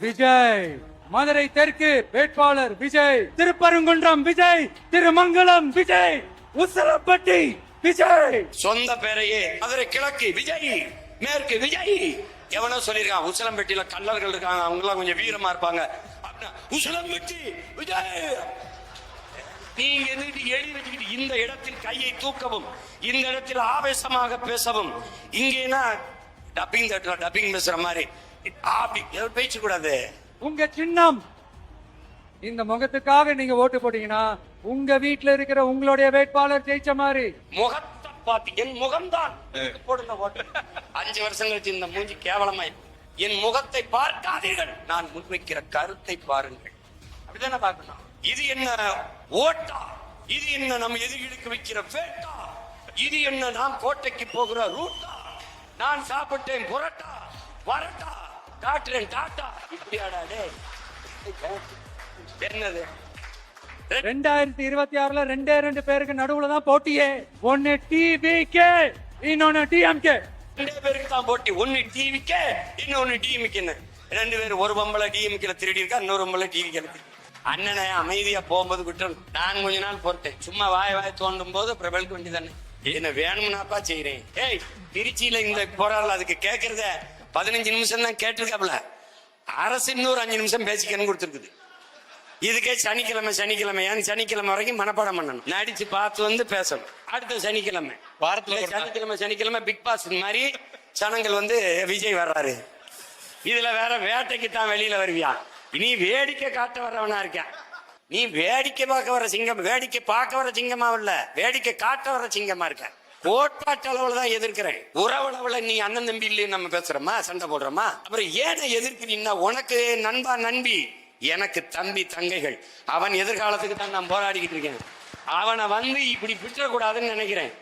விஜய் மதுரை தெற்கு வேட்பாளர் விஜய், திருப்பரங்குன்றம் விஜய், திருமங்கலம் விஜய், உசலப்பட்டி விஜய். சொந்த பேரையே மதுரை கிழக்கு விஜய், மேற்கு விஜய். எவனோ சொல்லிருக்கான் உசலம்பட்டியில கல்லர்கள் இருக்காங்க, அவங்க எல்லாம் கொஞ்சம் வீரமா இருப்பாங்க. உசலம்பட்டி விஜய். நீங்க எழுதி வச்சுக்கிட்டு இந்த இடத்தில் கையை தூக்கவும், இந்த இடத்தில் ஆவேசமாக பேசவும், இங்கேனா டப்பிங் தட்டுற டப்பிங் பேசுற மாதிரி அப்படி பேச கூடாது. உங்க சின்னம் இந்த முகத்துக்காக நீங்க ஓட்டு போட்டீங்கன்னா உங்க வீட்டுல இருக்கிற உங்களுடைய வேட்பாளர் ஜெயிச்ச மாதிரி. முகத்தை பார்த்து என் முகம்தான் போடுங்க ஓட்டு. 5 வருஷம் கழிச்சு இந்த மூஞ்சி கேவலமாய். என் முகத்தை பார்க்காதீர்கள், நான் முன்வைக்கிற கருத்தை பாருங்கள். அப்படிதானே பார்க்கணும். இது என்ன ஓட்டா? இது என்ன நம்ம எதிரிகளுக்கு வைக்கிற வேட்டா? இது என்ன நாம் கோட்டைக்கு போகிற ரூட்டா? நான் சாப்பிட்டேன் புரட்டா வரட்டா காட்டுறேன் டாட்டா. இப்படியாடா என்னது? 2026ல 2 பேருக்கு நடுவுல தான் போட்டியே. ஒன்னு டிவிகே, இன்னொன்னு டிஎம்கே. 2 பேருக்கு தான் போட்டி. ஒன்னு டிவிகே, இன்னொன்னு டிஎம்கே. 2 பேரும், ஒரு பொம்பளை டிஎம்கேல திருடி இருக்கா, இன்னொரு பொம்பளை டிவிகேல. அண்ணனை அமைதியா போகும்போது விட்டுறணும். நான் கொஞ்ச நாள் பொறுத்தேன். சும்மா வாய தோண்டும் போது பிரபலுக்கு வேண்டிதானே என்ன வேணும்னாப்பா செய்யறேன். ஏய், திருச்சியில இந்த போராடல அதுக்கு கேட்கறத 15 நிமிஷம் தான் கேட்டிருக்காப்ல. அரசு இன்னொரு 5 நிமிஷம் பேசிக்கன்னு கொடுத்துருக்குது. இதுக்கே சனிக்கிழமை சனிக்கிழமை வரைக்கும் மனப்பாடம் பண்ணணும். நடிச்சு பார்த்து வந்து பேசணும். அடுத்த சனிக்கிழமை வாரத்துல சனிக்கிழமை பிக் பாஸ் மாதிரி சனங்கள் வந்து விஜய் வர்றாரு. இதுல வேற வேட்டைக்கு தான் வெளியில வருவியா? நீ வேடிக்கை காட்ட வரவனா இருக்க. நீ வேடிக்கை பார்க்க வர சிங்கம், வேடிக்கை பார்க்க வர சிங்கமா இல்ல, வேடிக்கை காட்ட வர சிங்கமா இருக்க. கோட்பாட்டு அளவுல தான் எதிர்க்கிறேன். உறவுளவுல நீ அண்ணன் தம்பி இல்லைன்னு நம்ம பேசுறோமா, சண்டை போடுறோமா? அப்புறம் ஏன் எதிர்க்கிறீன்னா, உனக்கு நண்பா நண்பி, எனக்கு தம்பி தங்கைகள். அவன் எதிர்காலத்துக்கு தான் நான் போராடிக்கிட்டு இருக்கேன். அவனை வந்து இப்படி விட்டுறக்கூடாதுன்னு நினைக்கிறேன்.